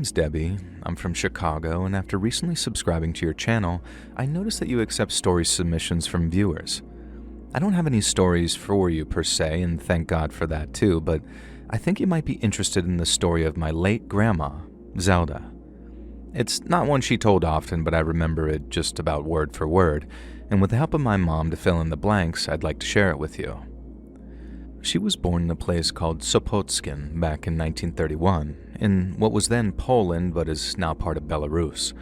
name's Debbie. I'm from Chicago, and after recently subscribing to your channel, I noticed that you accept story submissions from viewers. I don't have any stories for you per se, and thank God for that too, but I think you might be interested in the story of my late grandma, Zelda. It's not one she told often, but I remember it just about word for word, and with the help of my mom to fill in the blanks, I'd like to share it with you. She was born in a place called Sopotskin back in 1931, in what was then Poland but is now part of Belarus.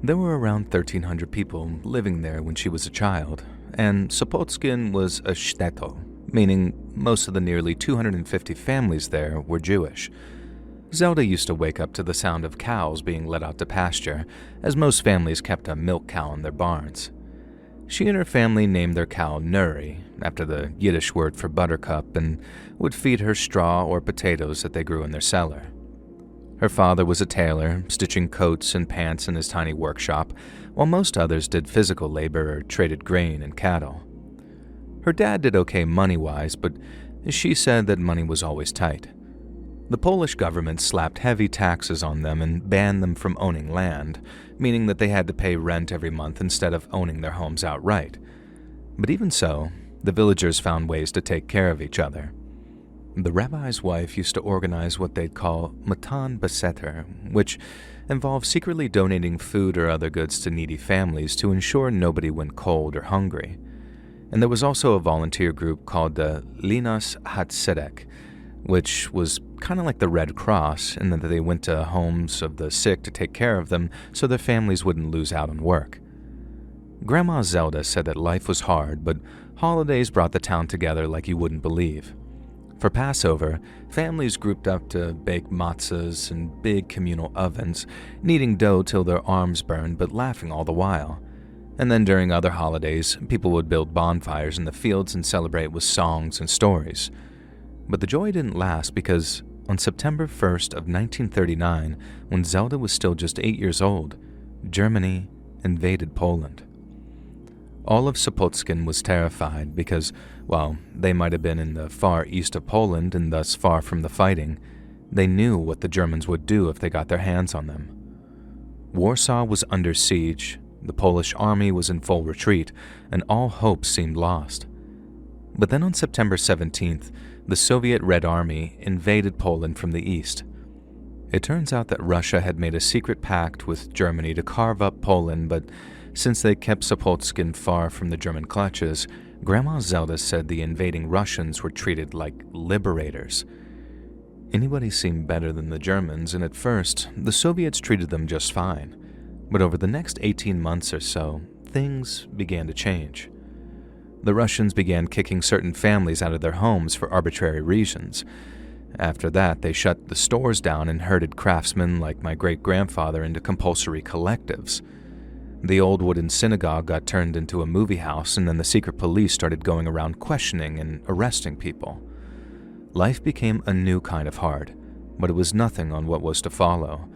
There were around 1,300 people living there when she was a child, and Sopotskin was a shtetl, meaning most of the nearly 250 families there were Jewish. Zelda used to wake up to the sound of cows being let out to pasture, as most families kept a milk cow in their barns. She and her family named their cow Nuri, after the Yiddish word for buttercup, and would feed her straw or potatoes that they grew in their cellar. Her father was a tailor, stitching coats and pants in his tiny workshop, while most others did physical labor or traded grain and cattle. Her dad did okay money-wise, but she said that money was always tight. The Polish government slapped heavy taxes on them and banned them from owning land, meaning that they had to pay rent every month instead of owning their homes outright. But even so, the villagers found ways to take care of each other. The rabbi's wife used to organize what they'd call matan beseter, which involved secretly donating food or other goods to needy families to ensure nobody went cold or hungry. And there was also a volunteer group called the Linas Hatzedek, which was kind of like the Red Cross in that they went to homes of the sick to take care of them so their families wouldn't lose out on work. Grandma Zelda said that life was hard, but holidays brought the town together like you wouldn't believe. For Passover, families grouped up to bake matzahs in big communal ovens, kneading dough till their arms burned but laughing all the while. And then during other holidays, people would build bonfires in the fields and celebrate with songs and stories. But the joy didn't last because on September 1st of 1939, when Zelda was still just 8 years old, Germany invaded Poland. All of Sopotskin was terrified because, while they might have been in the far east of Poland and thus far from the fighting, they knew what the Germans would do if they got their hands on them. Warsaw was under siege, the Polish army was in full retreat, and all hope seemed lost. But then on September 17th, the Soviet Red Army invaded Poland from the east. It turns out that Russia had made a secret pact with Germany to carve up Poland, but since they kept Sopotskin far from the German clutches, Grandma Zelda said the invading Russians were treated like liberators. Anybody seemed better than the Germans, and at first, the Soviets treated them just fine. But over the next 18 months or so, things began to change. The Russians began kicking certain families out of their homes for arbitrary reasons. After that, they shut the stores down and herded craftsmen like my great-grandfather into compulsory collectives. The old wooden synagogue got turned into a movie house, and then the secret police started going around questioning and arresting people. Life became a new kind of hard, but it was nothing on what was to follow.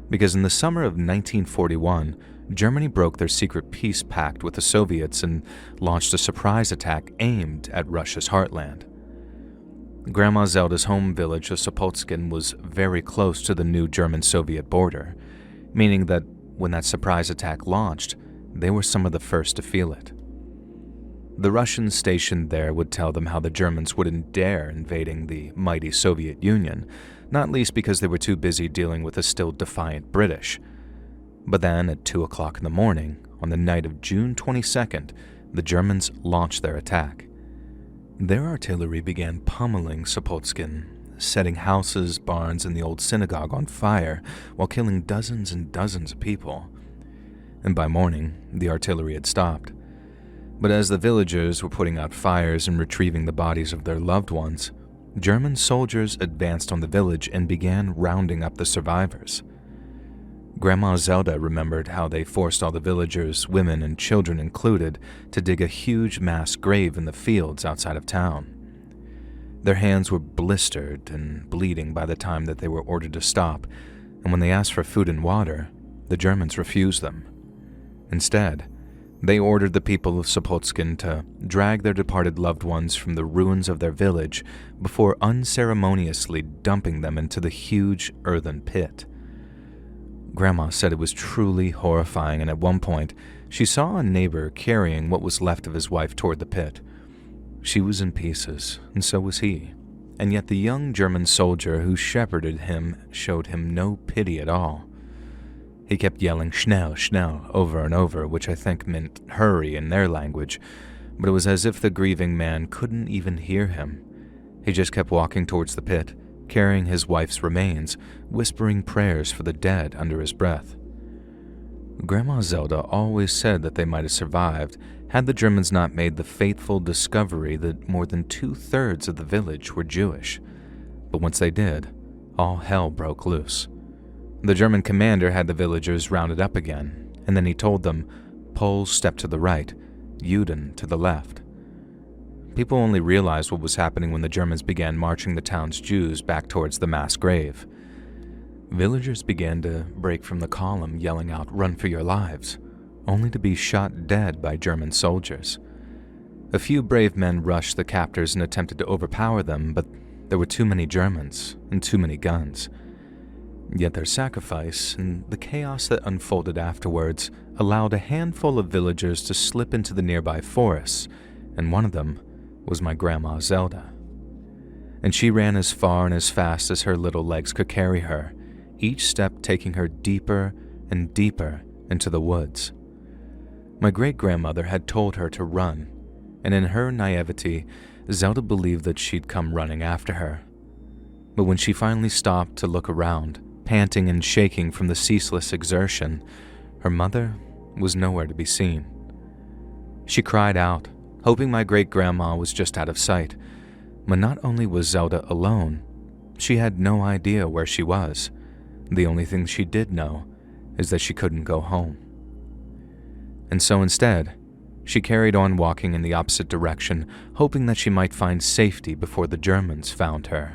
Because in the summer of 1941, Germany broke their secret peace pact with the Soviets and launched a surprise attack aimed at Russia's heartland. Grandma Zelda's home village of Sopotskin was very close to the new German-Soviet border, meaning that when that surprise attack launched, they were some of the first to feel it. The Russians stationed there would tell them how the Germans wouldn't dare invading the mighty Soviet Union, not least because they were too busy dealing with the still defiant British. But then, at 2 o'clock in the morning, on the night of June 22nd, the Germans launched their attack. Their artillery began pummeling Sopotskin, setting houses, barns, and the old synagogue on fire while killing dozens and dozens of people. And by morning, the artillery had stopped. But as the villagers were putting out fires and retrieving the bodies of their loved ones, German soldiers advanced on the village and began rounding up the survivors. Grandma Zelda remembered how they forced all the villagers, women and children included, to dig a huge mass grave in the fields outside of town. Their hands were blistered and bleeding by the time that they were ordered to stop, and when they asked for food and water, the Germans refused them. Instead, they ordered the people of Sopotskin to drag their departed loved ones from the ruins of their village before unceremoniously dumping them into the huge earthen pit. Grandma said it was truly horrifying, and at one point, she saw a neighbor carrying what was left of his wife toward the pit. She was in pieces, and so was he, and yet the young German soldier who shepherded him showed him no pity at all. He kept yelling "Schnell, schnell" over and over, which I think meant hurry in their language, but it was as if the grieving man couldn't even hear him. He just kept walking towards the pit, carrying his wife's remains, whispering prayers for the dead under his breath. Grandma Zelda always said that they might have survived had the Germans not made the fateful discovery that more than 2/3 of the village were Jewish. But once they did, all hell broke loose. The German commander had the villagers rounded up again, and then he told them, "Poles step to the right, Juden to the left." People only realized what was happening when the Germans began marching the town's Jews back towards the mass grave. Villagers began to break from the column, yelling out, "Run for your lives," only to be shot dead by German soldiers. A few brave men rushed the captors and attempted to overpower them, but there were too many Germans and too many guns. Yet their sacrifice and the chaos that unfolded afterwards allowed a handful of villagers to slip into the nearby forests, and one of them was my Grandma Zelda. And she ran as far and as fast as her little legs could carry her, each step taking her deeper and deeper into the woods. My great-grandmother had told her to run, and in her naivety, Zelda believed that she'd come running after her. But when she finally stopped to look around, panting and shaking from the ceaseless exertion, her mother was nowhere to be seen. She cried out, hoping my great-grandma was just out of sight, but not only was Zelda alone, she had no idea where she was. The only thing she did know is that she couldn't go home. And so instead, she carried on walking in the opposite direction, hoping that she might find safety before the Germans found her.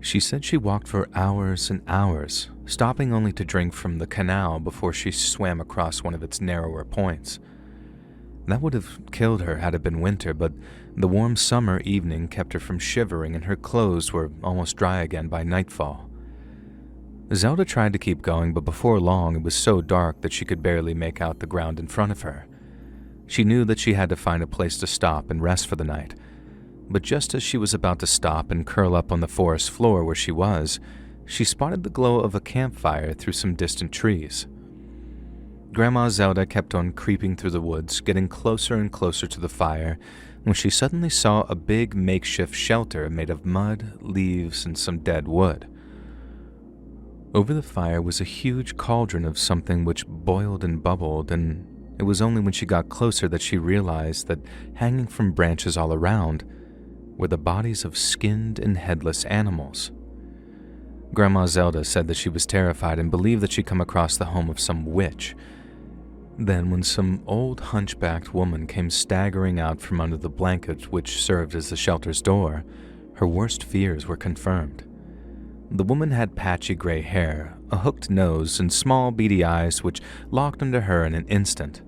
She said she walked for hours and hours, stopping only to drink from the canal before she swam across one of its narrower points. That would have killed her had it been winter, but the warm summer evening kept her from shivering and her clothes were almost dry again by nightfall. Zelda tried to keep going, but before long it was so dark that she could barely make out the ground in front of her. She knew that she had to find a place to stop and rest for the night, but just as she was about to stop and curl up on the forest floor where she was, she spotted the glow of a campfire through some distant trees. Grandma Zelda kept on creeping through the woods, getting closer and closer to the fire, when she suddenly saw a big makeshift shelter made of mud, leaves, and some dead wood. Over the fire was a huge cauldron of something which boiled and bubbled, and it was only when she got closer that she realized that hanging from branches all around were the bodies of skinned and headless animals. Grandma Zelda said that she was terrified and believed that she'd come across the home of some witch. Then, when some old hunchbacked woman came staggering out from under the blanket which served as the shelter's door, her worst fears were confirmed. The woman had patchy gray hair, a hooked nose, and small beady eyes which locked onto her in an instant.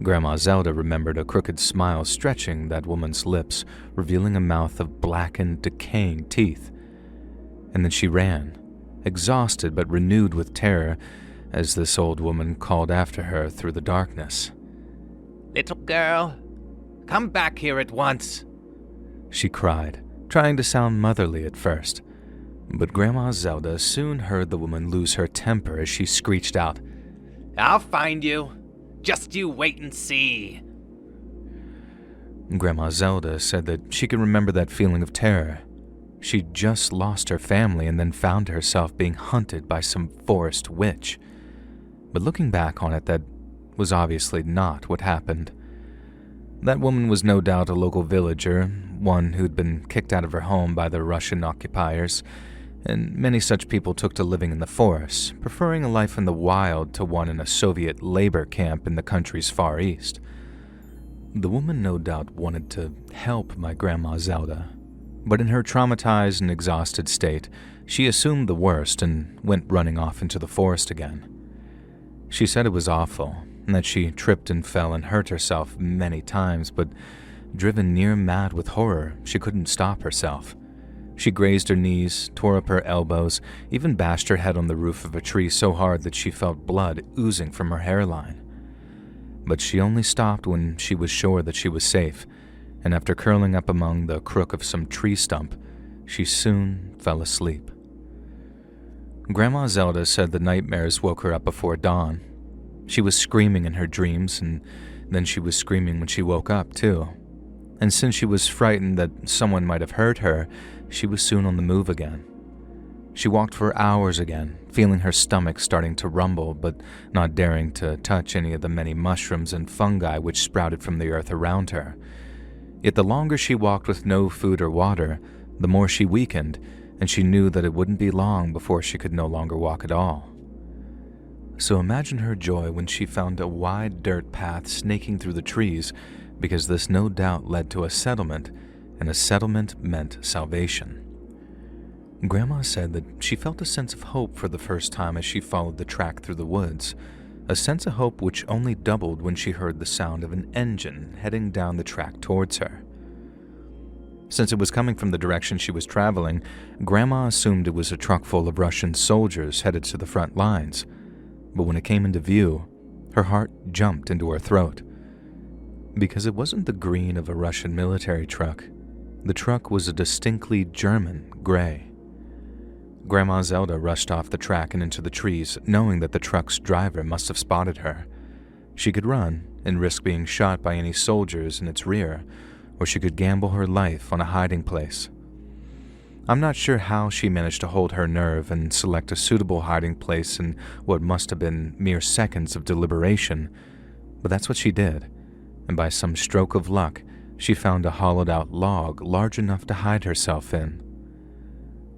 Grandma Zelda remembered a crooked smile stretching that woman's lips, revealing a mouth of blackened, decaying teeth. And then she ran, exhausted but renewed with terror, as this old woman called after her through the darkness. "Little girl, come back here at once," she cried, trying to sound motherly at first. But Grandma Zelda soon heard the woman lose her temper as she screeched out, "I'll find you. Just you wait and see." Grandma Zelda said that she could remember that feeling of terror. She'd just lost her family and then found herself being hunted by some forest witch. But looking back on it, that was obviously not what happened. That woman was no doubt a local villager, one who'd been kicked out of her home by the Russian occupiers, and many such people took to living in the forests, preferring a life in the wild to one in a Soviet labor camp in the country's far east. The woman no doubt wanted to help my Grandma Zelda, but in her traumatized and exhausted state, she assumed the worst and went running off into the forest again. She said it was awful, and that she tripped and fell and hurt herself many times, but driven near mad with horror, she couldn't stop herself. She grazed her knees, tore up her elbows, even bashed her head on the roof of a tree so hard that she felt blood oozing from her hairline. But she only stopped when she was sure that she was safe, and after curling up among the crook of some tree stump, she soon fell asleep. Grandma Zelda said the nightmares woke her up before dawn. She was screaming in her dreams, and then she was screaming when she woke up, too. And since she was frightened that someone might have hurt her, she was soon on the move again. She walked for hours again, feeling her stomach starting to rumble, but not daring to touch any of the many mushrooms and fungi which sprouted from the earth around her. Yet the longer she walked with no food or water, the more she weakened, and she knew that it wouldn't be long before she could no longer walk at all. So imagine her joy when she found a wide dirt path snaking through the trees, because this no doubt led to a settlement, and a settlement meant salvation. Grandma said that she felt a sense of hope for the first time as she followed the track through the woods, a sense of hope which only doubled when she heard the sound of an engine heading down the track towards her. Since it was coming from the direction she was traveling, Grandma assumed it was a truck full of Russian soldiers headed to the front lines, but when it came into view, her heart jumped into her throat. Because it wasn't the green of a Russian military truck. The truck was a distinctly German gray. Grandma Zelda rushed off the track and into the trees, knowing that the truck's driver must have spotted her. She could run and risk being shot by any soldiers in its rear, or she could gamble her life on a hiding place. I'm not sure how she managed to hold her nerve and select a suitable hiding place in what must have been mere seconds of deliberation, but that's what she did, and by some stroke of luck, she found a hollowed-out log large enough to hide herself in.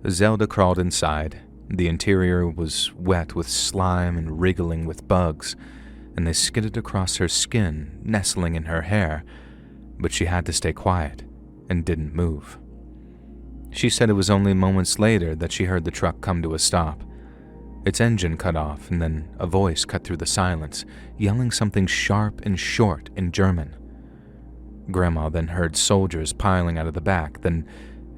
Zelda crawled inside. The interior was wet with slime and wriggling with bugs, and they skidded across her skin, nestling in her hair, but she had to stay quiet and didn't move. She said it was only moments later that she heard the truck come to a stop. Its engine cut off, and then a voice cut through the silence, yelling something sharp and short in German. Grandma then heard soldiers piling out of the back, then,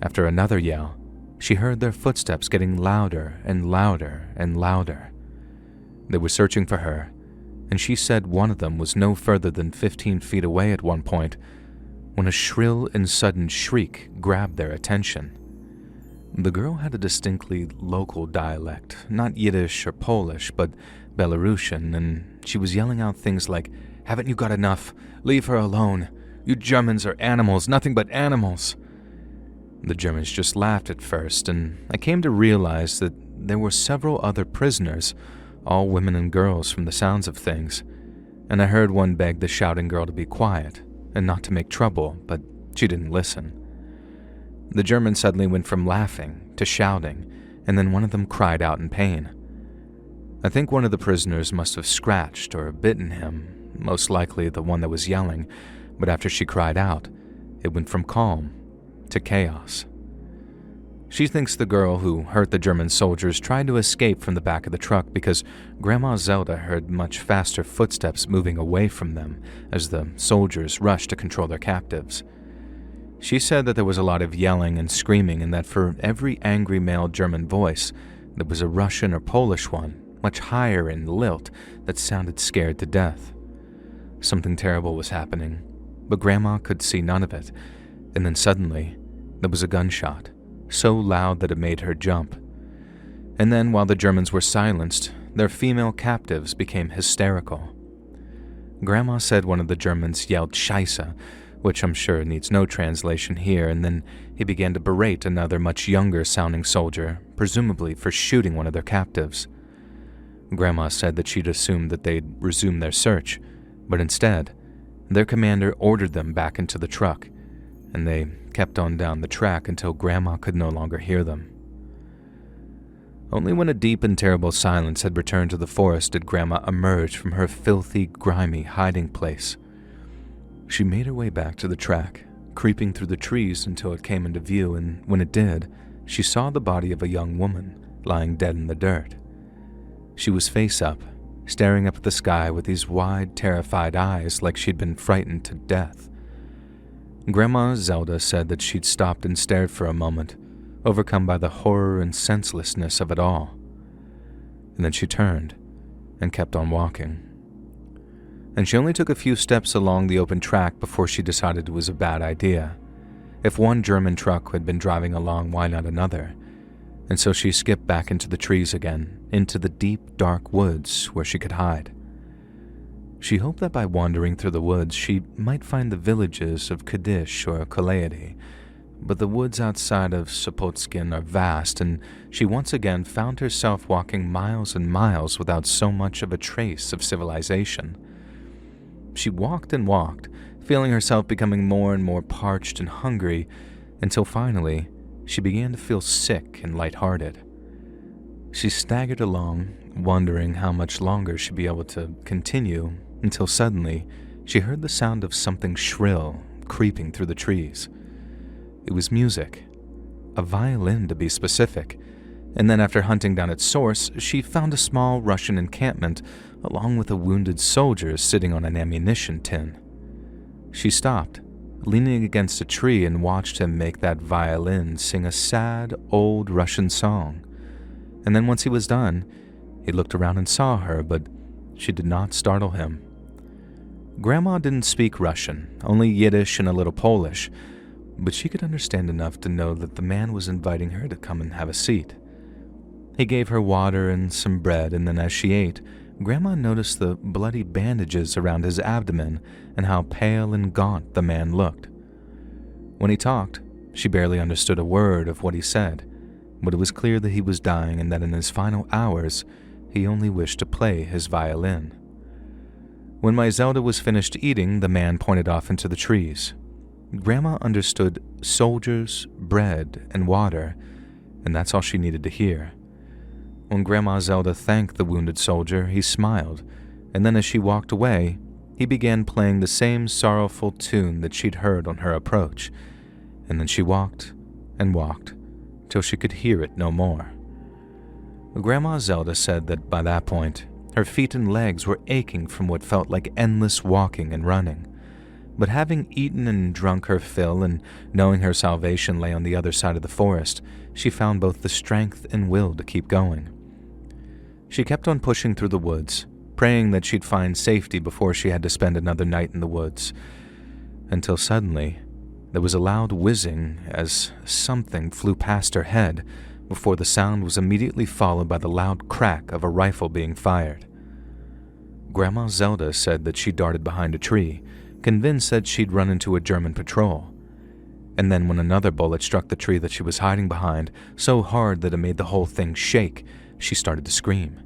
after another yell, she heard their footsteps getting louder and louder and louder. They were searching for her, and she said one of them was no further than 15 feet away at one point, when a shrill and sudden shriek grabbed their attention. The girl had a distinctly local dialect, not Yiddish or Polish, but Belarusian, and she was yelling out things like, "Haven't you got enough? Leave her alone. You Germans are animals, nothing but animals." The Germans just laughed at first, and I came to realize that there were several other prisoners, all women and girls from the sounds of things, and I heard one beg the shouting girl to be quiet and not to make trouble, but she didn't listen. The German suddenly went from laughing to shouting, and then one of them cried out in pain. I think one of the prisoners must have scratched or bitten him, most likely the one that was yelling, but after she cried out, it went from calm to chaos. She thinks the girl who hurt the German soldiers tried to escape from the back of the truck because Grandma Zelda heard much faster footsteps moving away from them as the soldiers rushed to control their captives. She said that there was a lot of yelling and screaming, and that for every angry male German voice, there was a Russian or Polish one, much higher in lilt, that sounded scared to death. Something terrible was happening, but Grandma could see none of it, and then suddenly, there was a gunshot, so loud that it made her jump. And then, while the Germans were silenced, their female captives became hysterical. Grandma said one of the Germans yelled "Scheiße," which I'm sure needs no translation here, and then he began to berate another much younger-sounding soldier, presumably for shooting one of their captives. Grandma said that she'd assumed that they'd resume their search, but instead, their commander ordered them back into the truck, and they kept on down the track until Grandma could no longer hear them. Only when a deep and terrible silence had returned to the forest did Grandma emerge from her filthy, grimy hiding place. She made her way back to the track, creeping through the trees until it came into view, and when it did, she saw the body of a young woman lying dead in the dirt. She was face up, staring up at the sky with these wide, terrified eyes like she'd been frightened to death. Grandma Zelda said that she'd stopped and stared for a moment, overcome by the horror and senselessness of it all. And then she turned and kept on walking. And she only took a few steps along the open track before she decided it was a bad idea. If one German truck had been driving along, why not another? And so she skipped back into the trees again, into the deep, dark woods where she could hide. She hoped that by wandering through the woods, she might find the villages of Kadish or Kaleidi, but the woods outside of Sopotskin are vast, and she once again found herself walking miles and miles without so much of a trace of civilization. She walked and walked, feeling herself becoming more and more parched and hungry, until finally she began to feel sick and lighthearted. She staggered along, wondering how much longer she'd be able to continue, until suddenly she heard the sound of something shrill creeping through the trees. It was music, a violin to be specific, and then after hunting down its source, she found a small Russian encampment along with a wounded soldier sitting on an ammunition tin. She stopped, leaning against a tree, and watched him make that violin sing a sad, old Russian song. And then once he was done, he looked around and saw her, but she did not startle him. Grandma didn't speak Russian, only Yiddish and a little Polish, but she could understand enough to know that the man was inviting her to come and have a seat. He gave her water and some bread, and then as she ate, Grandma noticed the bloody bandages around his abdomen and how pale and gaunt the man looked. When he talked, she barely understood a word of what he said, but it was clear that he was dying and that in his final hours, he only wished to play his violin. When my Zelda was finished eating, the man pointed off into the trees. Grandma understood soldiers, bread, and water, and that's all she needed to hear. When Grandma Zelda thanked the wounded soldier, he smiled, and then as she walked away, he began playing the same sorrowful tune that she'd heard on her approach, and then she walked and walked till she could hear it no more. Grandma Zelda said that by that point, her feet and legs were aching from what felt like endless walking and running. But having eaten and drunk her fill and knowing her salvation lay on the other side of the forest, she found both the strength and will to keep going. She kept on pushing through the woods, praying that she'd find safety before she had to spend another night in the woods, until suddenly there was a loud whizzing as something flew past her head before the sound was immediately followed by the loud crack of a rifle being fired. Grandma Zelda said that she darted behind a tree, convinced that she'd run into a German patrol. And then when another bullet struck the tree that she was hiding behind so hard that it made the whole thing shake, she started to scream.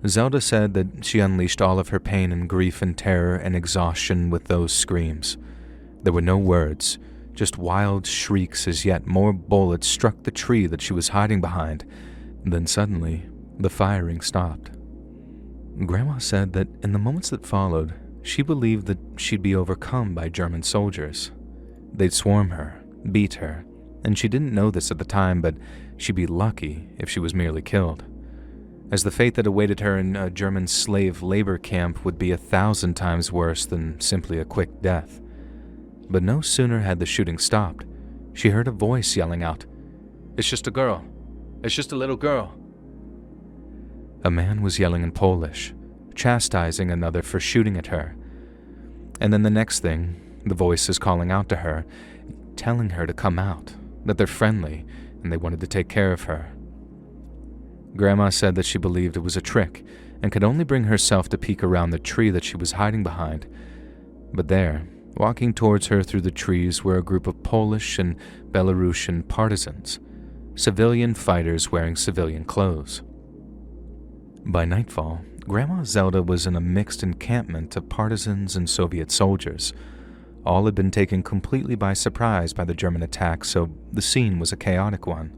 Zelda said that she unleashed all of her pain and grief and terror and exhaustion with those screams. There were no words, just wild shrieks as yet more bullets struck the tree that she was hiding behind. Then suddenly, the firing stopped. Grandma said that in the moments that followed, she believed that she'd be overcome by German soldiers. They'd swarm her, beat her, and she didn't know this at the time, but she'd be lucky if she was merely killed, as the fate that awaited her in a German slave labor camp would be 1,000 times worse than simply a quick death. But no sooner had the shooting stopped, she heard a voice yelling out, "It's just a girl. It's just a little girl." A man was yelling in Polish, chastising another for shooting at her. And then the next thing, the voice is calling out to her, telling her to come out, that they're friendly, and they wanted to take care of her. Grandma said that she believed it was a trick, and could only bring herself to peek around the tree that she was hiding behind. But there, walking towards her through the trees, were a group of Polish and Belarusian partisans, civilian fighters wearing civilian clothes. By nightfall, Grandma Zelda was in a mixed encampment of partisans and Soviet soldiers. All had been taken completely by surprise by the German attack, so the scene was a chaotic one.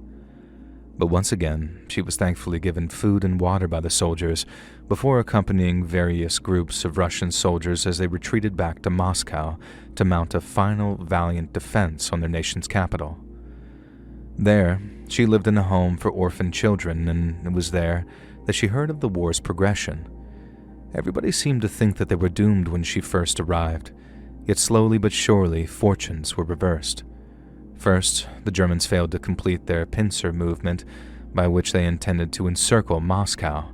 But once again, she was thankfully given food and water by the soldiers before accompanying various groups of Russian soldiers as they retreated back to Moscow to mount a final valiant defense on their nation's capital. There, she lived in a home for orphaned children, and it was there that she heard of the war's progression. Everybody seemed to think that they were doomed when she first arrived, yet slowly but surely fortunes were reversed. First, the Germans failed to complete their pincer movement, by which they intended to encircle Moscow,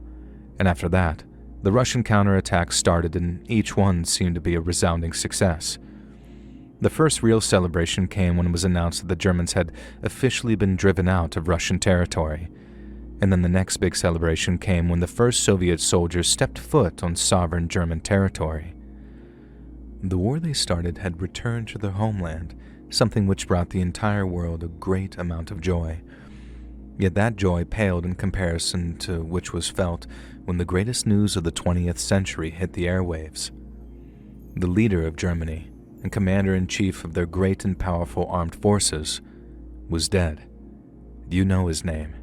and after that, the Russian counterattack started and each one seemed to be a resounding success. The first real celebration came when it was announced that the Germans had officially been driven out of Russian territory, and then the next big celebration came when the first Soviet soldiers stepped foot on sovereign German territory. The war they started had returned to their homeland, something which brought the entire world a great amount of joy. Yet that joy paled in comparison to which was felt when the greatest news of the 20th century hit the airwaves. The leader of Germany and commander-in-chief of their great and powerful armed forces was dead. You know his name.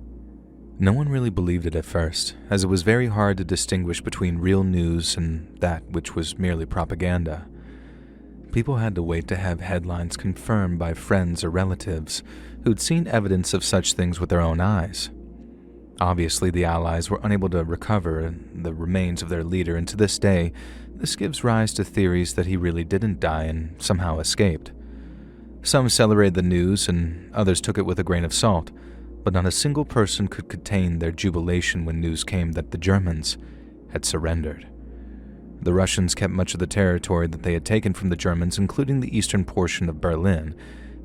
No one really believed it at first, as it was very hard to distinguish between real news and that which was merely propaganda. People had to wait to have headlines confirmed by friends or relatives who'd seen evidence of such things with their own eyes. Obviously, the Allies were unable to recover the remains of their leader, and to this day, this gives rise to theories that he really didn't die and somehow escaped. Some celebrated the news, and others took it with a grain of salt, but not a single person could contain their jubilation when news came that the Germans had surrendered. The Russians kept much of the territory that they had taken from the Germans, including the eastern portion of Berlin,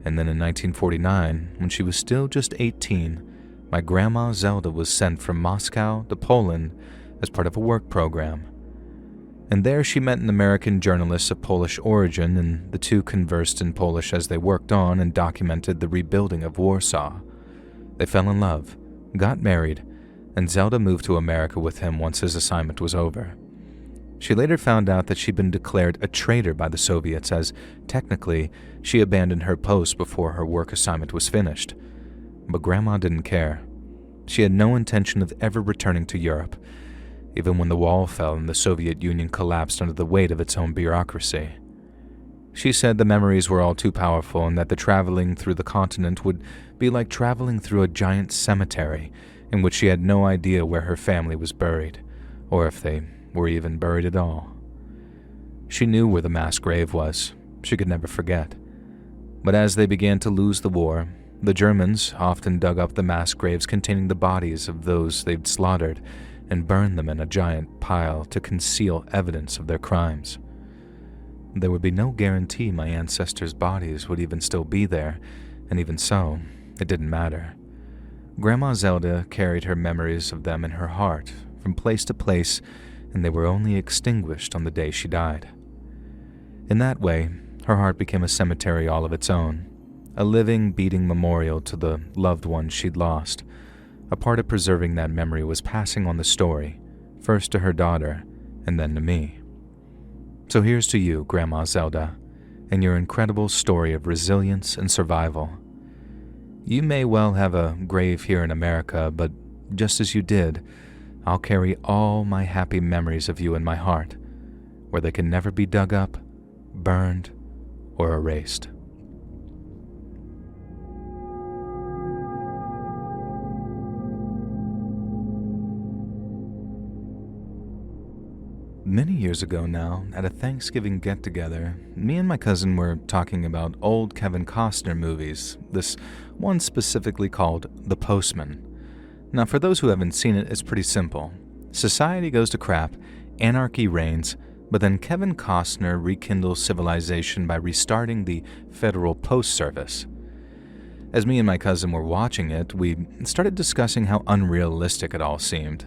and then in 1949, when she was still just 18, my grandma Zelda was sent from Moscow to Poland as part of a work program. And there she met an American journalist of Polish origin, and the two conversed in Polish as they worked on and documented the rebuilding of Warsaw. They fell in love, got married, and Zelda moved to America with him once his assignment was over. She later found out that she'd been declared a traitor by the Soviets, as technically she abandoned her post before her work assignment was finished. But Grandma didn't care. She had no intention of ever returning to Europe, even when the wall fell and the Soviet Union collapsed under the weight of its own bureaucracy. She said the memories were all too powerful and that the traveling through the continent would be like traveling through a giant cemetery in which she had no idea where her family was buried, or if they were even buried at all. She knew where the mass grave was. She could never forget. But as they began to lose the war, the Germans often dug up the mass graves containing the bodies of those they'd slaughtered and burned them in a giant pile to conceal evidence of their crimes. There would be no guarantee my ancestors' bodies would even still be there, and even so, it didn't matter. Grandma Zelda carried her memories of them in her heart from place to place, and they were only extinguished on the day she died. In that way, her heart became a cemetery all of its own, a living, beating memorial to the loved ones she'd lost. A part of preserving that memory was passing on the story, first to her daughter, and then to me. So here's to you, Grandma Zelda, and your incredible story of resilience and survival. You may well have a grave here in America, but just as you did, I'll carry all my happy memories of you in my heart, where they can never be dug up, burned, or erased. Many years ago now, at a Thanksgiving get-together, me and my cousin were talking about old Kevin Costner movies, this one specifically called The Postman. Now, for those who haven't seen it, it's pretty simple. Society goes to crap, anarchy reigns, but then Kevin Costner rekindles civilization by restarting the Federal Post Service. As me and my cousin were watching it, we started discussing how unrealistic it all seemed.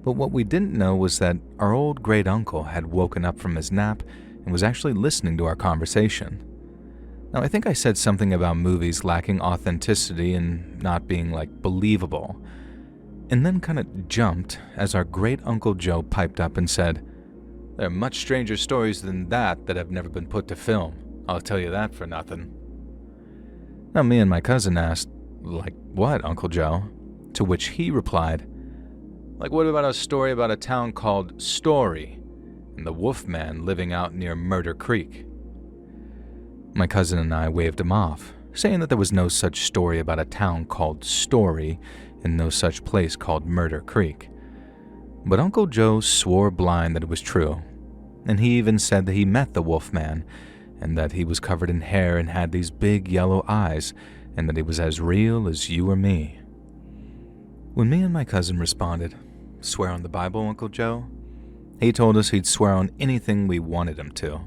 But what we didn't know was that our old great-uncle had woken up from his nap and was actually listening to our conversation. Now, I think I said something about movies lacking authenticity and not being, believable, and then kind of jumped as our great-uncle Joe piped up and said, "There are much stranger stories than that have never been put to film. I'll tell you that for nothing." Now, me and my cousin asked, "Like what, Uncle Joe?" To which he replied, "What about a story about a town called Story, and the Wolfman living out near Murder Creek?" My cousin and I waved him off, saying that there was no such story about a town called Story and no such place called Murder Creek. But Uncle Joe swore blind that it was true, and he even said that he met the Wolfman, and that he was covered in hair and had these big yellow eyes, and that he was as real as you or me. When me and my cousin responded, "Swear on the Bible, Uncle Joe?" he told us he'd swear on anything we wanted him to,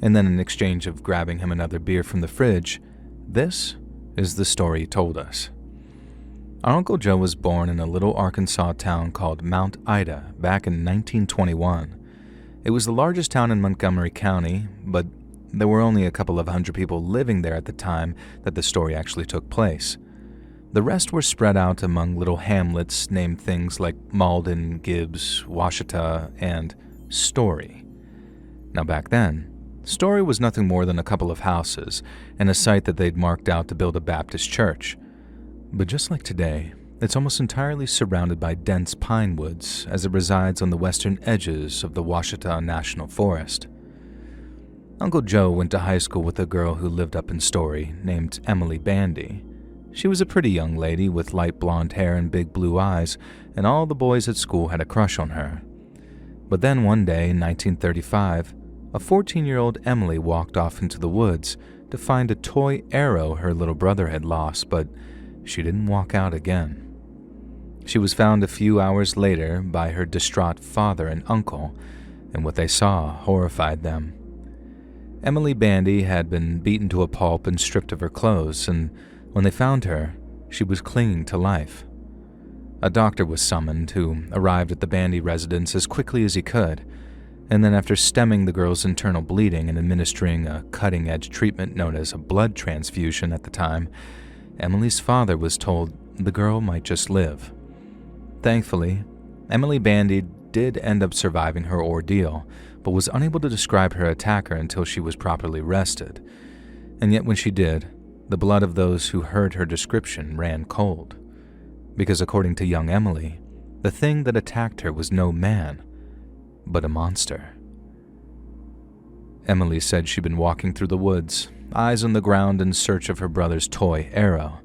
and then in exchange of grabbing him another beer from the fridge, this is the story he told us. Our Uncle Joe was born in a little Arkansas town called Mount Ida back in 1921. It was the largest town in Montgomery County, but there were only a couple of hundred people living there at the time that the story actually took place. The rest were spread out among little hamlets named things like Malden, Gibbs, Washita, and Story. Now back then, Story was nothing more than a couple of houses and a site that they'd marked out to build a Baptist church. But just like today, it's almost entirely surrounded by dense pine woods as it resides on the western edges of the Washita National Forest. Uncle Joe went to high school with a girl who lived up in Story named Emily Bandy. She was a pretty young lady with light blonde hair and big blue eyes, and all the boys at school had a crush on her. But then one day in 1935, a 14-year-old Emily walked off into the woods to find a toy arrow her little brother had lost, but she didn't walk out again. She was found a few hours later by her distraught father and uncle, and what they saw horrified them. Emily Bandy had been beaten to a pulp and stripped of her clothes, and when they found her, she was clinging to life. A doctor was summoned who arrived at the Bandy residence as quickly as he could, and then after stemming the girl's internal bleeding and administering a cutting-edge treatment known as a blood transfusion at the time, Emily's father was told the girl might just live. Thankfully, Emily Bandy did end up surviving her ordeal, but was unable to describe her attacker until she was properly rested. And yet when she did, the blood of those who heard her description ran cold. Because according to young Emily, the thing that attacked her was no man, but a monster. Emily said she'd been walking through the woods, eyes on the ground in search of her brother's toy arrow.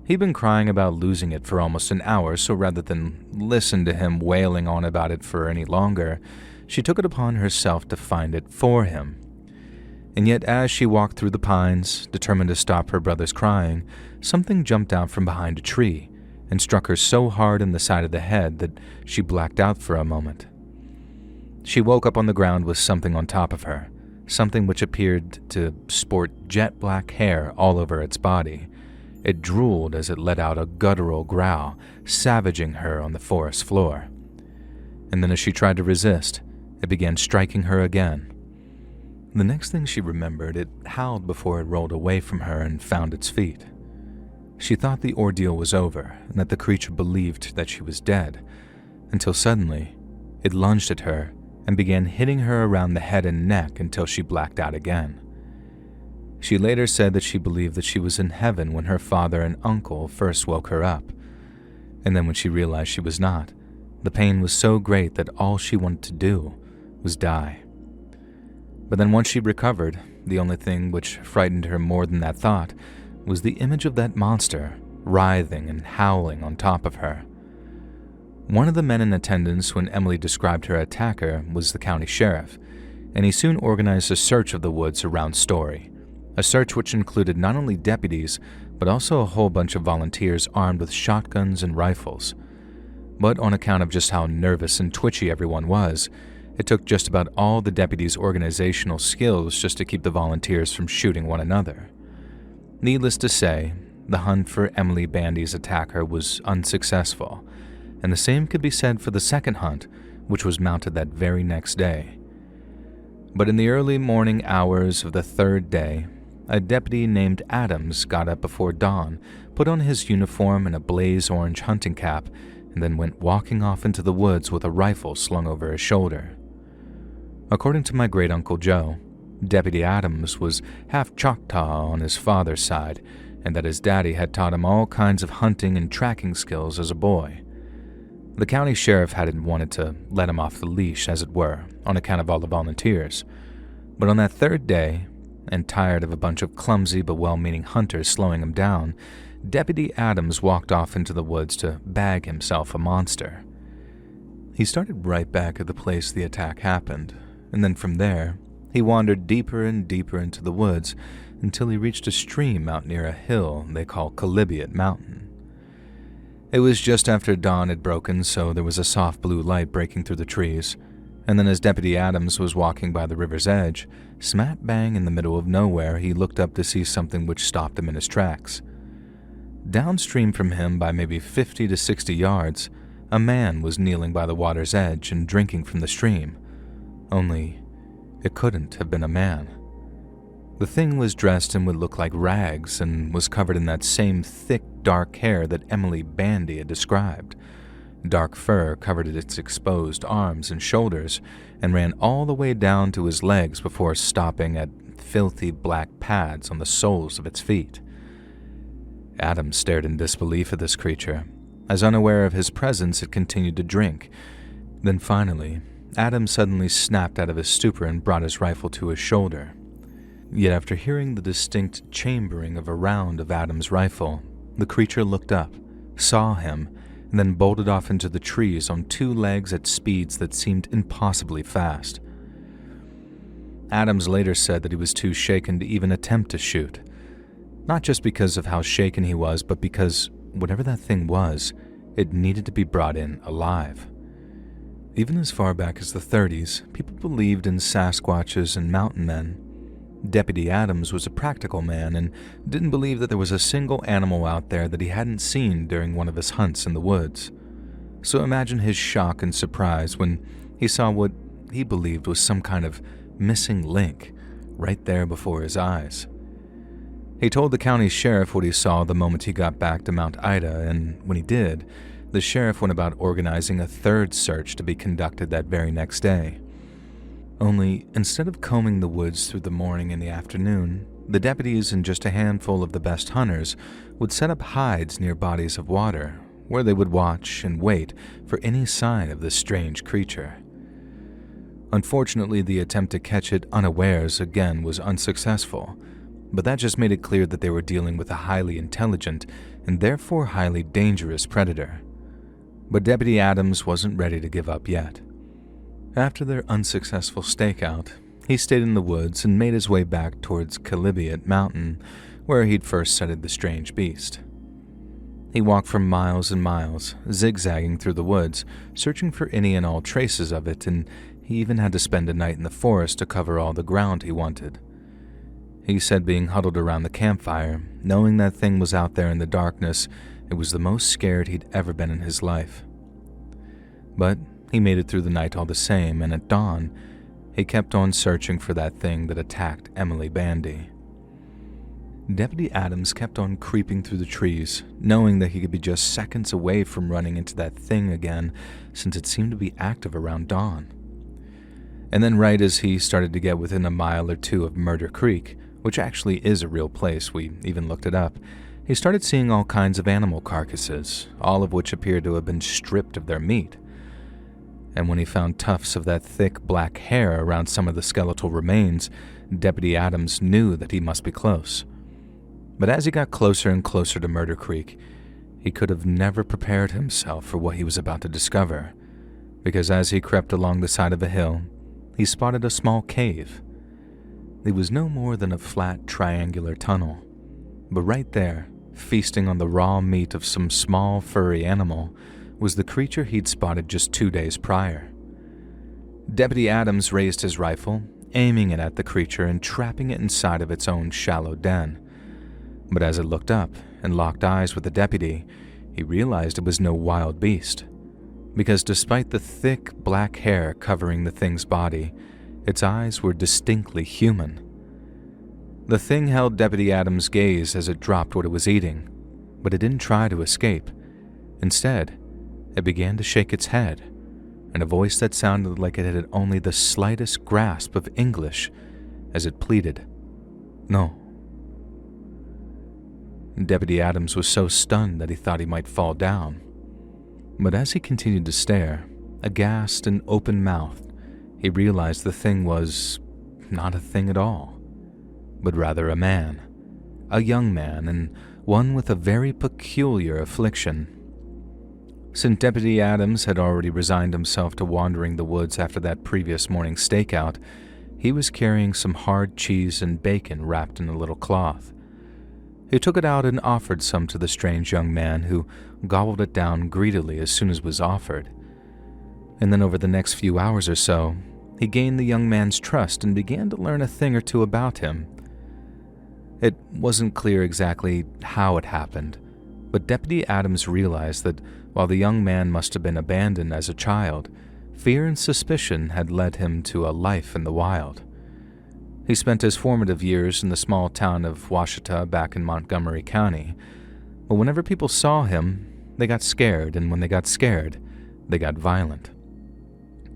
He'd been crying about losing it for almost an hour, so rather than listen to him wailing on about it for any longer, she took it upon herself to find it for him. And yet as she walked through the pines, determined to stop her brother's crying, something jumped out from behind a tree and struck her so hard in the side of the head that she blacked out for a moment. She woke up on the ground with something on top of her, something which appeared to sport jet black hair all over its body. It drooled as it let out a guttural growl, savaging her on the forest floor. And then as she tried to resist, it began striking her again. The next thing she remembered, it howled before it rolled away from her and found its feet. She thought the ordeal was over and that the creature believed that she was dead, until suddenly it lunged at her and began hitting her around the head and neck until she blacked out again. She later said that she believed that she was in heaven when her father and uncle first woke her up, and then when she realized she was not, the pain was so great that all she wanted to do was die. But then once she recovered, the only thing which frightened her more than that thought was the image of that monster writhing and howling on top of her. One of the men in attendance when Emily described her attacker was the county sheriff, and he soon organized a search of the woods around Story, a search which included not only deputies, but also a whole bunch of volunteers armed with shotguns and rifles. But on account of just how nervous and twitchy everyone was, it took just about all the deputies' organizational skills just to keep the volunteers from shooting one another. Needless to say, the hunt for Emily Bandy's attacker was unsuccessful, and the same could be said for the second hunt, which was mounted that very next day. But in the early morning hours of the third day, a deputy named Adams got up before dawn, put on his uniform and a blaze orange hunting cap, and then went walking off into the woods with a rifle slung over his shoulder. According to my great-uncle Joe, Deputy Adams was half Choctaw on his father's side, and that his daddy had taught him all kinds of hunting and tracking skills as a boy. The county sheriff hadn't wanted to let him off the leash, as it were, on account of all the volunteers. But on that third day, and tired of a bunch of clumsy but well-meaning hunters slowing him down, Deputy Adams walked off into the woods to bag himself a monster. He started right back at the place the attack happened, and then from there, He wandered deeper and deeper into the woods until he reached a stream out near a hill they call Calibiot Mountain. It was just after dawn had broken, so there was a soft blue light breaking through the trees, and then as Deputy Adams was walking by the river's edge, smack bang in the middle of nowhere, he looked up to see something which stopped him in his tracks. Downstream from him by maybe 50 to 60 yards, a man was kneeling by the water's edge and drinking from the stream. Only, it couldn't have been a man. The thing was dressed in what looked like rags and was covered in that same thick, dark hair that Emily Bandy had described. Dark fur covered its exposed arms and shoulders and ran all the way down to his legs before stopping at filthy black pads on the soles of its feet. Adams stared in disbelief at this creature. As unaware of his presence, it continued to drink. Then finally, Adams suddenly snapped out of his stupor and brought his rifle to his shoulder. Yet after hearing the distinct chambering of a round of Adams' rifle, the creature looked up, saw him, and then bolted off into the trees on two legs at speeds that seemed impossibly fast. Adams later said that he was too shaken to even attempt to shoot. Not just because of how shaken he was, but because whatever that thing was, it needed to be brought in alive. Even as far back as the 30s, people believed in Sasquatches and mountain men. Deputy Adams was a practical man and didn't believe that there was a single animal out there that he hadn't seen during one of his hunts in the woods. So imagine his shock and surprise when he saw what he believed was some kind of missing link right there before his eyes. He told the county sheriff what he saw the moment he got back to Mount Ida, and when he did, the sheriff went about organizing a third search to be conducted that very next day. Only, instead of combing the woods through the morning and the afternoon, the deputies and just a handful of the best hunters would set up hides near bodies of water, where they would watch and wait for any sign of this strange creature. Unfortunately, the attempt to catch it unawares again was unsuccessful, but that just made it clear that they were dealing with a highly intelligent and therefore highly dangerous predator. But Deputy Adams wasn't ready to give up yet. After their unsuccessful stakeout, he stayed in the woods and made his way back towards Calibiot Mountain, where he'd first sighted the strange beast. He walked for miles and miles, zigzagging through the woods, searching for any and all traces of it, and he even had to spend a night in the forest to cover all the ground he wanted. He said being huddled around the campfire, knowing that thing was out there in the darkness, it was the most scared he'd ever been in his life. But he made it through the night all the same, and at dawn, he kept on searching for that thing that attacked Emily Bandy. Deputy Adams kept on creeping through the trees, knowing that he could be just seconds away from running into that thing again, since it seemed to be active around dawn. And then right as he started to get within a mile or two of Murder Creek, which actually is a real place, we even looked it up, he started seeing all kinds of animal carcasses, all of which appeared to have been stripped of their meat. And when he found tufts of that thick black hair around some of the skeletal remains, Deputy Adams knew that he must be close. But as he got closer and closer to Murder Creek, he could have never prepared himself for what he was about to discover, because as he crept along the side of a hill, he spotted a small cave. It was no more than a flat triangular tunnel, but right there, feasting on the raw meat of some small furry animal, was the creature he'd spotted just 2 days prior. Deputy Adams raised his rifle, aiming it at the creature and trapping it inside of its own shallow den. But as it looked up and locked eyes with the deputy, he realized it was no wild beast, because despite the thick black hair covering the thing's body, its eyes were distinctly human. The thing held Deputy Adams' gaze as it dropped what it was eating, but it didn't try to escape. Instead, it began to shake its head, and a voice that sounded like it had only the slightest grasp of English as it pleaded, "No." Deputy Adams was so stunned that he thought he might fall down. But as he continued to stare, aghast and open-mouthed, he realized the thing was not a thing at all, but rather a man, a young man, and one with a very peculiar affliction. Since Deputy Adams had already resigned himself to wandering the woods after that previous morning stakeout, He was carrying some hard cheese and bacon wrapped in a little cloth. He took it out and offered some to the strange young man, who gobbled it down greedily as soon as it was offered. And then over the next few hours or so, he gained the young man's trust and began to learn a thing or two about him. It wasn't clear exactly how it happened, but Deputy Adams realized that while the young man must have been abandoned as a child, fear and suspicion had led him to a life in the wild. He spent his formative years in the small town of Washita back in Montgomery County, but whenever people saw him, they got scared, and when they got scared, they got violent.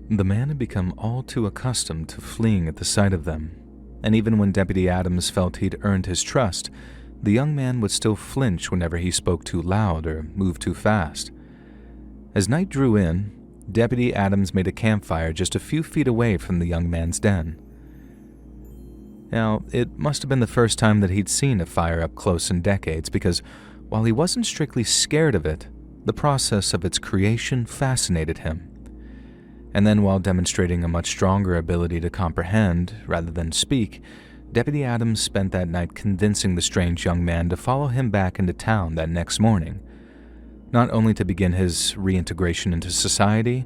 The man had become all too accustomed to fleeing at the sight of them, and even when Deputy Adams felt he'd earned his trust, the young man would still flinch whenever he spoke too loud or moved too fast. As night drew in, Deputy Adams made a campfire just a few feet away from the young man's den. Now, it must have been the first time that he'd seen a fire up close in decades, because while he wasn't strictly scared of it, the process of its creation fascinated him. And then, while demonstrating a much stronger ability to comprehend rather than speak, Deputy Adams spent that night convincing the strange young man to follow him back into town that next morning, not only to begin his reintegration into society,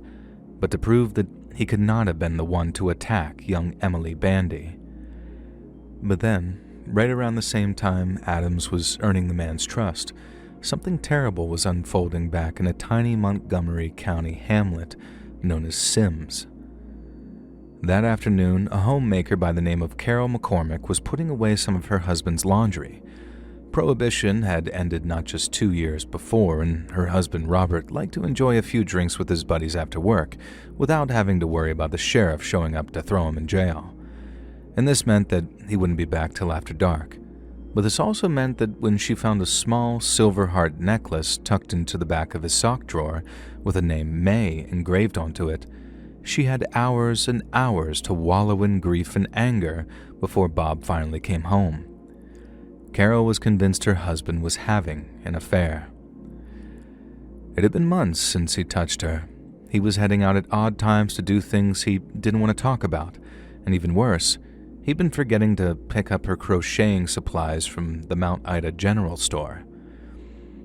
but to prove that he could not have been the one to attack young Emily Bandy. But then, right around the same time Adams was earning the man's trust, something terrible was unfolding back in a tiny Montgomery County hamlet known as Sims. That afternoon, a homemaker by the name of Carol McCormick was putting away some of her husband's laundry. Prohibition had ended not just 2 years before, and her husband Robert liked to enjoy a few drinks with his buddies after work, without having to worry about the sheriff showing up to throw him in jail. And this meant that he wouldn't be back till after dark. But this also meant that when she found a small silver heart necklace tucked into the back of his sock drawer with the name May engraved onto it, she had hours and hours to wallow in grief and anger before Bob finally came home. Carol was convinced her husband was having an affair. It had been months since he touched her. He was heading out at odd times to do things he didn't want to talk about, and even worse, he'd been forgetting to pick up her crocheting supplies from the Mount Ida General Store.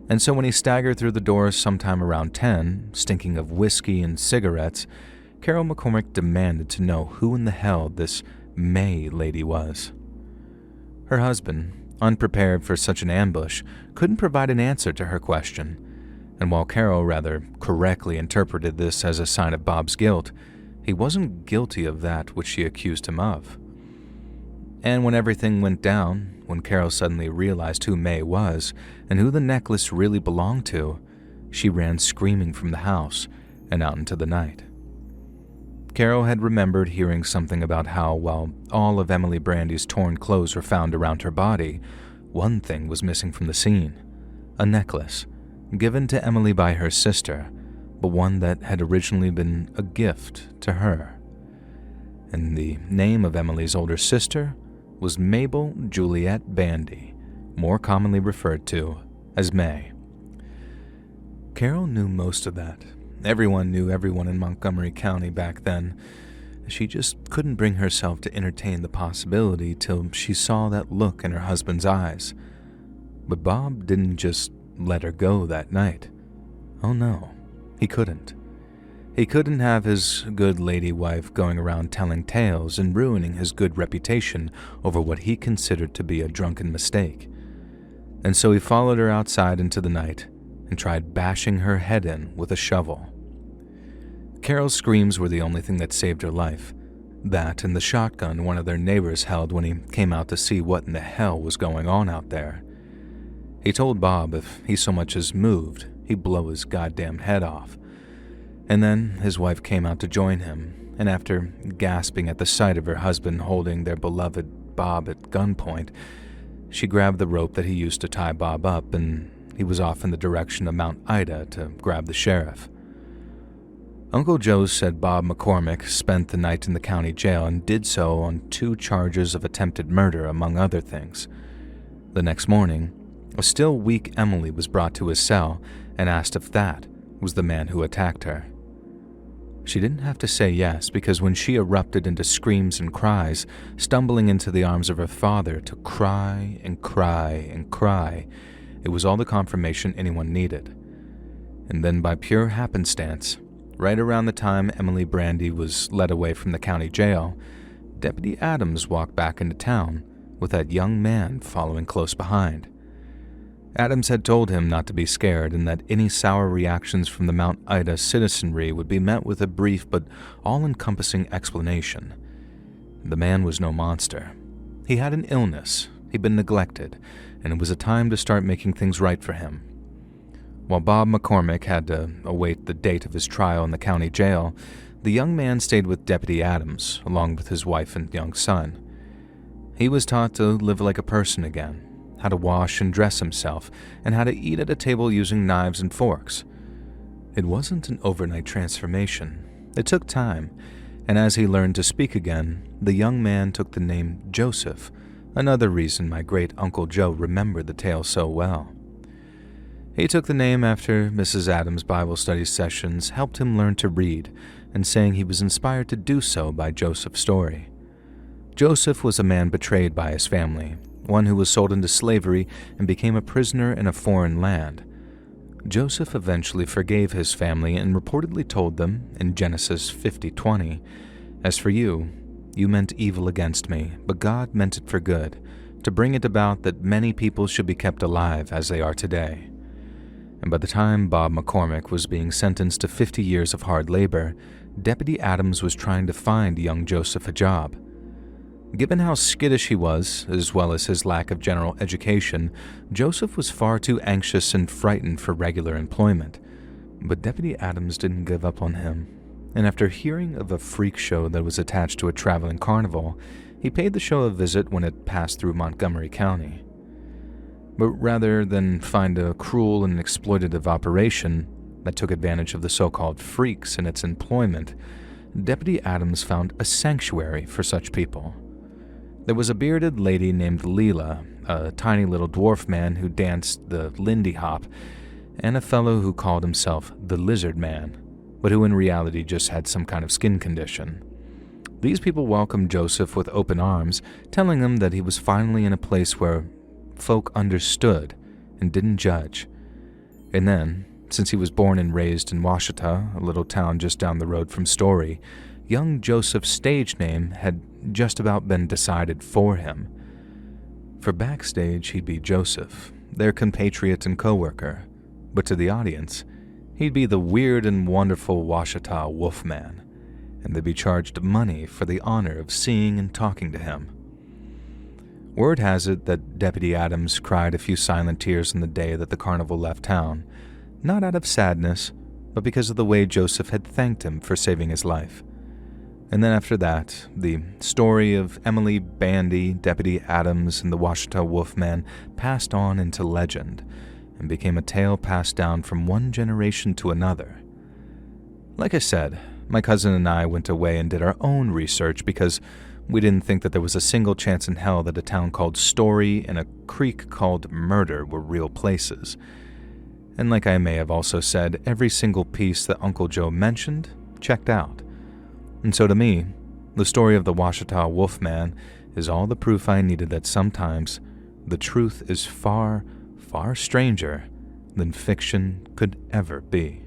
And so when he staggered through the door sometime around 10, stinking of whiskey and cigarettes, Carol McCormick demanded to know who in the hell this May lady was. Her husband, unprepared for such an ambush, couldn't provide an answer to her question, and while Carol rather correctly interpreted this as a sign of Bob's guilt, he wasn't guilty of that which she accused him of. And when everything went down, when Carol suddenly realized who May was and who the necklace really belonged to, she ran screaming from the house and out into the night. Carol had remembered hearing something about how, while all of Emily Brandy's torn clothes were found around her body, one thing was missing from the scene: a necklace, given to Emily by her sister, but one that had originally been a gift to her. And the name of Emily's older sister was Mabel Juliet Bandy, more commonly referred to as May. Carol knew most of that. Everyone knew everyone in Montgomery County back then. She just couldn't bring herself to entertain the possibility till she saw that look in her husband's eyes. But Bob didn't just let her go that night. Oh no, he couldn't. He couldn't have his good lady wife going around telling tales and ruining his good reputation over what he considered to be a drunken mistake. And so he followed her outside into the night and tried bashing her head in with a shovel. Carol's screams were the only thing that saved her life. That and the shotgun one of their neighbors held when he came out to see what in the hell was going on out there. He told Bob if he so much as moved, he'd blow his goddamn head off. And then his wife came out to join him, and after gasping at the sight of her husband holding their beloved Bob at gunpoint, she grabbed the rope that he used to tie Bob up, and he was off in the direction of Mount Ida to grab the sheriff. Uncle Joe said Bob McCormick spent the night in the county jail and did so on 2 charges of attempted murder, among other things. The next morning, a still weak Emily was brought to his cell and asked if that was the man who attacked her. She didn't have to say yes, because when she erupted into screams and cries, stumbling into the arms of her father to cry and cry and cry, it was all the confirmation anyone needed. And then by pure happenstance, right around the time Emily Brandy was led away from the county jail, Deputy Adams walked back into town with that young man following close behind. Adams had told him not to be scared and that any sour reactions from the Mount Ida citizenry would be met with a brief but all-encompassing explanation. The man was no monster. He had an illness, he'd been neglected, and it was a time to start making things right for him. While Bob McCormick had to await the date of his trial in the county jail, the young man stayed with Deputy Adams, along with his wife and young son. He was taught to live like a person again, how to wash and dress himself, and how to eat at a table using knives and forks. It wasn't an overnight transformation. It took time, and as he learned to speak again, the young man took the name Joseph, another reason my great-uncle Joe remembered the tale so well. He took the name after Mrs. Adams' Bible study sessions helped him learn to read, and saying he was inspired to do so by Joseph's story. Joseph was a man betrayed by his family, one who was sold into slavery and became a prisoner in a foreign land. Joseph eventually forgave his family and reportedly told them, in Genesis 50:20, "As for you, you meant evil against me, but God meant it for good, to bring it about that many people should be kept alive as they are today." And by the time Bob McCormick was being sentenced to 50 years of hard labor, Deputy Adams was trying to find young Joseph a job. Given how skittish he was, as well as his lack of general education, Joseph was far too anxious and frightened for regular employment. But Deputy Adams didn't give up on him, and after hearing of a freak show that was attached to a traveling carnival, he paid the show a visit when it passed through Montgomery County. But rather than find a cruel and exploitative operation that took advantage of the so-called freaks in its employment, Deputy Adams found a sanctuary for such people. There was a bearded lady named Leela, a tiny little dwarf man who danced the Lindy Hop, and a fellow who called himself the Lizard Man, but who in reality just had some kind of skin condition. These people welcomed Joseph with open arms, telling him that he was finally in a place where folk understood and didn't judge. And then, since he was born and raised in Washita, a little town just down the road from Story, young Joseph's stage name had just about been decided for him. For backstage, he'd be Joseph, their compatriot and co-worker, but to the audience, he'd be the weird and wonderful Washita Wolfman, and they'd be charged money for the honor of seeing and talking to him. Word has it that Deputy Adams cried a few silent tears on the day that the carnival left town, not out of sadness, but because of the way Joseph had thanked him for saving his life. And then after that, the story of Emily Bandy, Deputy Adams, and the Washita Wolfman passed on into legend and became a tale passed down from one generation to another. Like I said, my cousin and I went away and did our own research because we didn't think that there was a single chance in hell that a town called Story and a creek called Murder were real places. And like I may have also said, every single piece that Uncle Joe mentioned checked out. And so to me, the story of the Washita Wolfman is all the proof I needed that sometimes the truth is far, far stranger than fiction could ever be.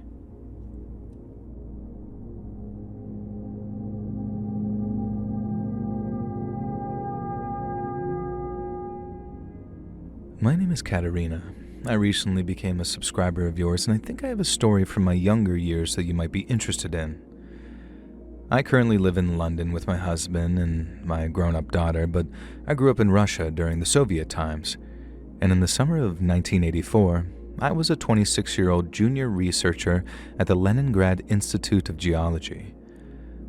My name is Katerina. I recently became a subscriber of yours, and I think I have a story from my younger years that you might be interested in. I currently live in London with my husband and my grown-up daughter, but I grew up in Russia during the Soviet times, and in the summer of 1984, I was a 26-year-old junior researcher at the Leningrad Institute of Geology.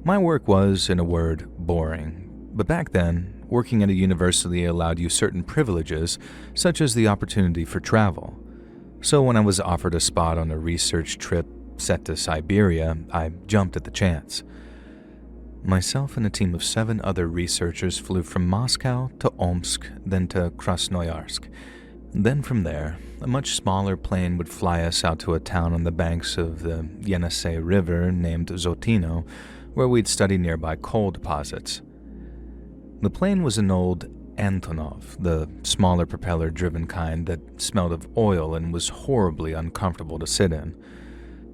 My work was, in a word, boring, but back then, working at a university allowed you certain privileges, such as the opportunity for travel. So when I was offered a spot on a research trip set to Siberia, I jumped at the chance. Myself and a team of 7 other researchers flew from Moscow to Omsk, then to Krasnoyarsk. Then from there, a much smaller plane would fly us out to a town on the banks of the Yenisei River named Zotino, where we'd study nearby coal deposits. The plane was an old Antonov, the smaller propeller-driven kind that smelled of oil and was horribly uncomfortable to sit in.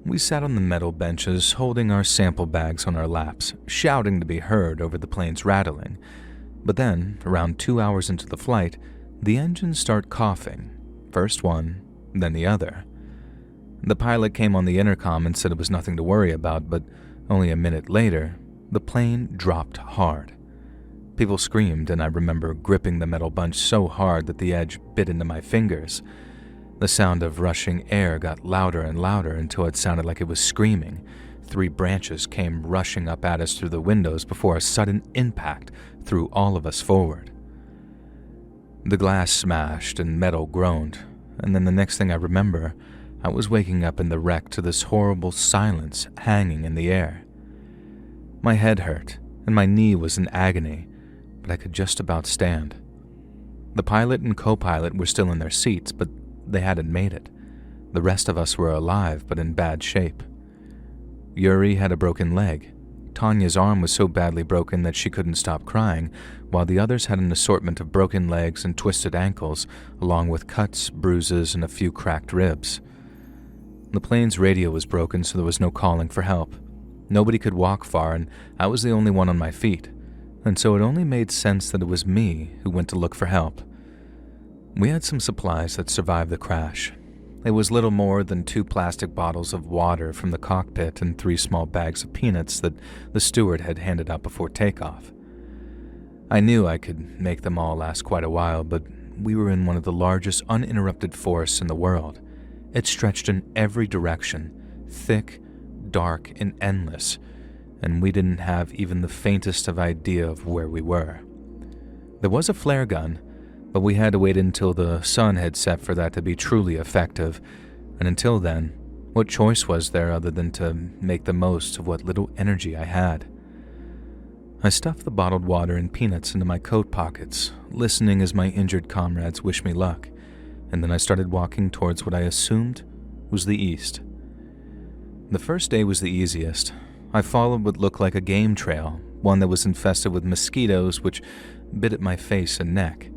We sat on the metal benches, holding our sample bags on our laps, shouting to be heard over the plane's rattling. But then, around 2 hours into the flight, the engines start coughing. First one, then the other. The pilot came on the intercom and said it was nothing to worry about, but only a minute later, the plane dropped hard. People screamed, and I remember gripping the metal bunch so hard that the edge bit into my fingers. The sound of rushing air got louder and louder until it sounded like it was screaming. 3 branches came rushing up at us through the windows before a sudden impact threw all of us forward. The glass smashed and metal groaned, and then the next thing I remember, I was waking up in the wreck to this horrible silence hanging in the air. My head hurt, and my knee was in agony, but I could just about stand. The pilot and co-pilot were still in their seats, but they hadn't made it. The rest of us were alive, but in bad shape. Yuri had a broken leg. Tanya's arm was so badly broken that she couldn't stop crying, while the others had an assortment of broken legs and twisted ankles, along with cuts, bruises, and a few cracked ribs. The plane's radio was broken, so there was no calling for help. Nobody could walk far, and I was the only one on my feet, and so it only made sense that it was me who went to look for help. We had some supplies that survived the crash. It was little more than 2 plastic bottles of water from the cockpit and 3 small bags of peanuts that the steward had handed out before takeoff. I knew I could make them all last quite a while, but we were in one of the largest uninterrupted forests in the world. It stretched in every direction, thick, dark, and endless, and we didn't have even the faintest of idea of where we were. There was a flare gun, but we had to wait until the sun had set for that to be truly effective, and until then, what choice was there other than to make the most of what little energy I had? I stuffed the bottled water and peanuts into my coat pockets, listening as my injured comrades wished me luck, and then I started walking towards what I assumed was the east. The first day was the easiest. I followed what looked like a game trail, one that was infested with mosquitoes which bit at my face and neck.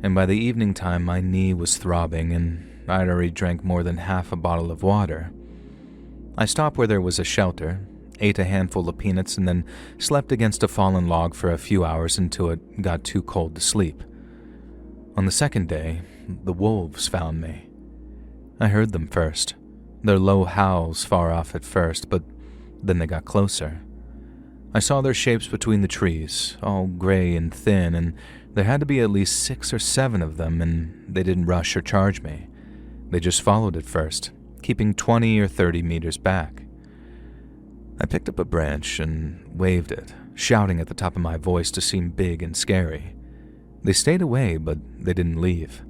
And by the evening time, my knee was throbbing, and I'd already drank more than half a bottle of water. I stopped where there was a shelter, ate a handful of peanuts, and then slept against a fallen log for a few hours until it got too cold to sleep. On the second day, the wolves found me. I heard them first, their low howls far off at first, but then they got closer. I saw their shapes between the trees, all gray and thin, and there had to be at least 6 or 7 of them, and they didn't rush or charge me. They just followed at first, keeping 20 or 30 meters back. I picked up a branch and waved it, shouting at the top of my voice to seem big and scary. They stayed away, but they didn't leave.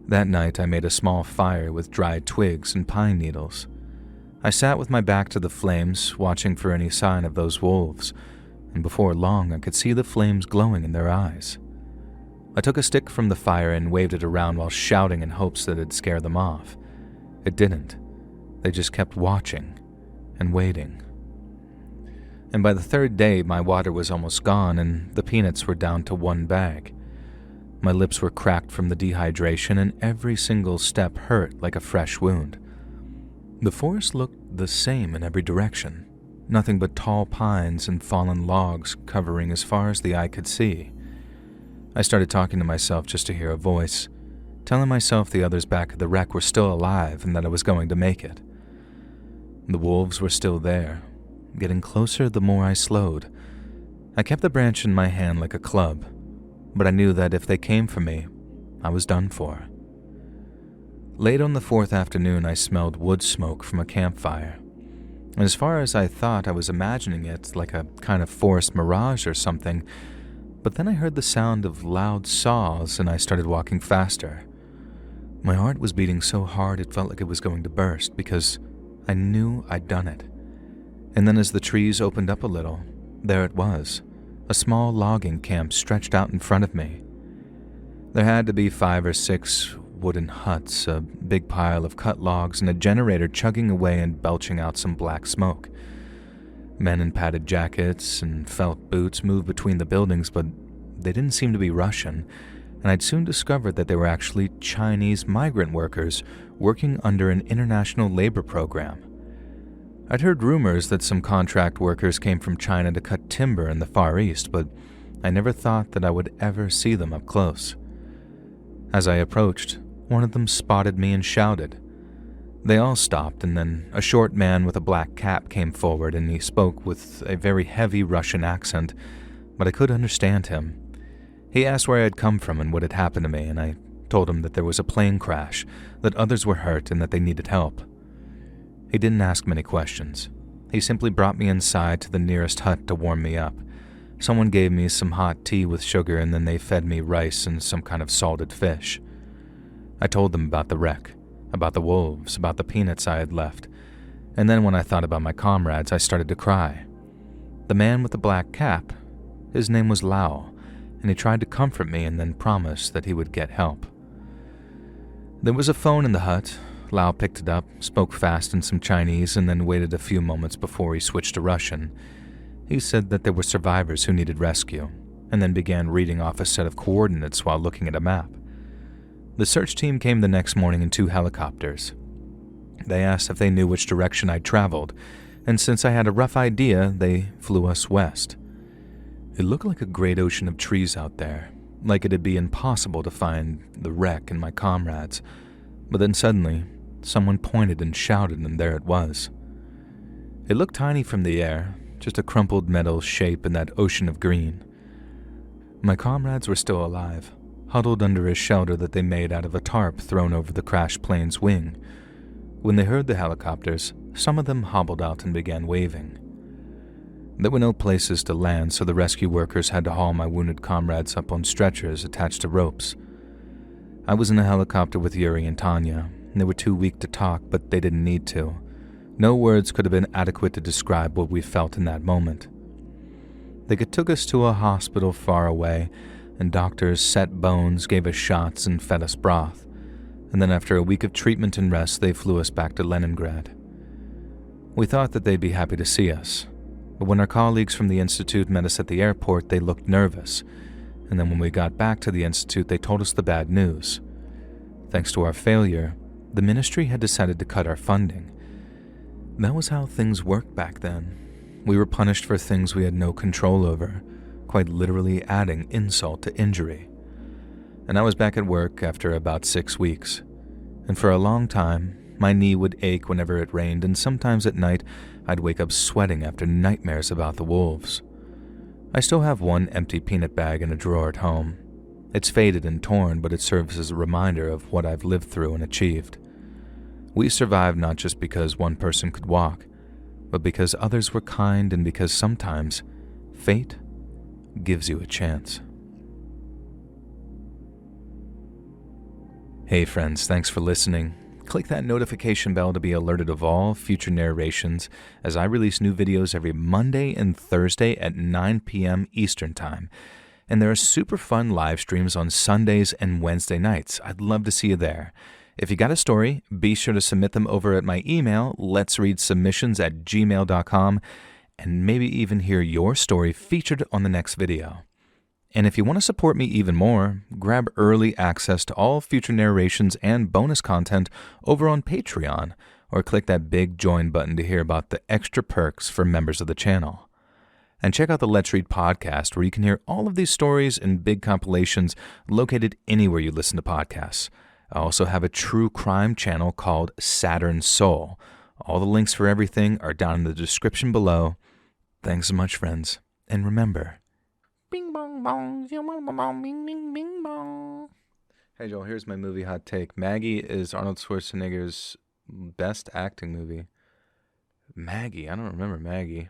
That night, I made a small fire with dried twigs and pine needles. I sat with my back to the flames, watching for any sign of those wolves, and before long I could see the flames glowing in their eyes. I took a stick from the fire and waved it around while shouting in hopes that it'd scare them off. It didn't. They just kept watching and waiting. And by the 3rd day, my water was almost gone and the peanuts were down to 1 bag. My lips were cracked from the dehydration, and every single step hurt like a fresh wound. The forest looked the same in every direction, nothing but tall pines and fallen logs covering as far as the eye could see. I started talking to myself just to hear a voice, telling myself the others back at the wreck were still alive and that I was going to make it. The wolves were still there, getting closer the more I slowed. I kept the branch in my hand like a club, but I knew that if they came for me, I was done for. Late on the 4th afternoon, I smelled wood smoke from a campfire. And as far as I thought, I was imagining it like a kind of forest mirage or something, but then I heard the sound of loud saws and I started walking faster. My heart was beating so hard it felt like it was going to burst because I knew I'd done it. And then as the trees opened up a little, there it was, a small logging camp stretched out in front of me. There had to be 5 or 6 wooden huts, a big pile of cut logs, and a generator chugging away and belching out some black smoke. Men in padded jackets and felt boots moved between the buildings, but they didn't seem to be Russian, and I'd soon discovered that they were actually Chinese migrant workers working under an international labor program. I'd heard rumors that some contract workers came from China to cut timber in the Far East, but I never thought that I would ever see them up close. As I approached, one of them spotted me and shouted. They all stopped, and then a short man with a black cap came forward, and he spoke with a very heavy Russian accent, but I could understand him. He asked where I had come from and what had happened to me, and I told him that there was a plane crash, that others were hurt, and that they needed help. He didn't ask many questions. He simply brought me inside to the nearest hut to warm me up. Someone gave me some hot tea with sugar, and then they fed me rice and some kind of salted fish. I told them about the wreck, about the wolves, about the peanuts I had left, and then when I thought about my comrades, I started to cry. The man with the black cap, his name was Lao, and he tried to comfort me and then promised that he would get help. There was a phone in the hut. Lao picked it up, spoke fast in some Chinese, and then waited a few moments before he switched to Russian. He said that there were survivors who needed rescue, and then began reading off a set of coordinates while looking at a map. The search team came the next morning in 2 helicopters. They asked if they knew which direction I'd traveled, and since I had a rough idea, they flew us west. It looked like a great ocean of trees out there, like it'd be impossible to find the wreck and my comrades, but then suddenly, someone pointed and shouted, and there it was. It looked tiny from the air, just a crumpled metal shape in that ocean of green. My comrades were still alive, huddled under a shelter that they made out of a tarp thrown over the crashed plane's wing. When they heard the helicopters, some of them hobbled out and began waving. There were no places to land, so the rescue workers had to haul my wounded comrades up on stretchers attached to ropes. I was in a helicopter with Yuri and Tanya. They were too weak to talk, but they didn't need to. No words could have been adequate to describe what we felt in that moment. They took us to a hospital far away, and doctors set bones, gave us shots, and fed us broth. And then after a week of treatment and rest, they flew us back to Leningrad. We thought that they'd be happy to see us, but when our colleagues from the Institute met us at the airport, they looked nervous, and then when we got back to the Institute, they told us the bad news. Thanks to our failure, the ministry had decided to cut our funding. That was how things worked back then. We were punished for things we had no control over, quite literally adding insult to injury. And I was back at work after about 6 weeks. And for a long time, my knee would ache whenever it rained, and sometimes at night, I'd wake up sweating after nightmares about the wolves. I still have one empty peanut bag in a drawer at home. It's faded and torn, but it serves as a reminder of what I've lived through and achieved. We survived not just because one person could walk, but because others were kind and because sometimes fate gives you a chance. Hey friends, thanks for listening. Click that notification bell to be alerted of all future narrations as I release new videos every Monday and Thursday at 9 p.m. Eastern Time. And there are super fun live streams on Sundays and Wednesday nights. I'd love to see you there. If you got a story, be sure to submit them over at my email, LetsReadSubmissions@gmail.com, and maybe even hear your story featured on the next video. And if you want to support me even more, grab early access to all future narrations and bonus content over on Patreon, or click that big join button to hear about the extra perks for members of the channel. And check out the Let's Read podcast, where you can hear all of these stories in big compilations located anywhere you listen to podcasts. I also have a true crime channel called Saturn Soul. All the links for everything are down in the description below. Thanks so much, friends. And remember, bing bong bong, bing bing bing bong. Hey Joel, here's my movie hot take. Maggie is Arnold Schwarzenegger's best acting movie. Maggie? I don't remember Maggie.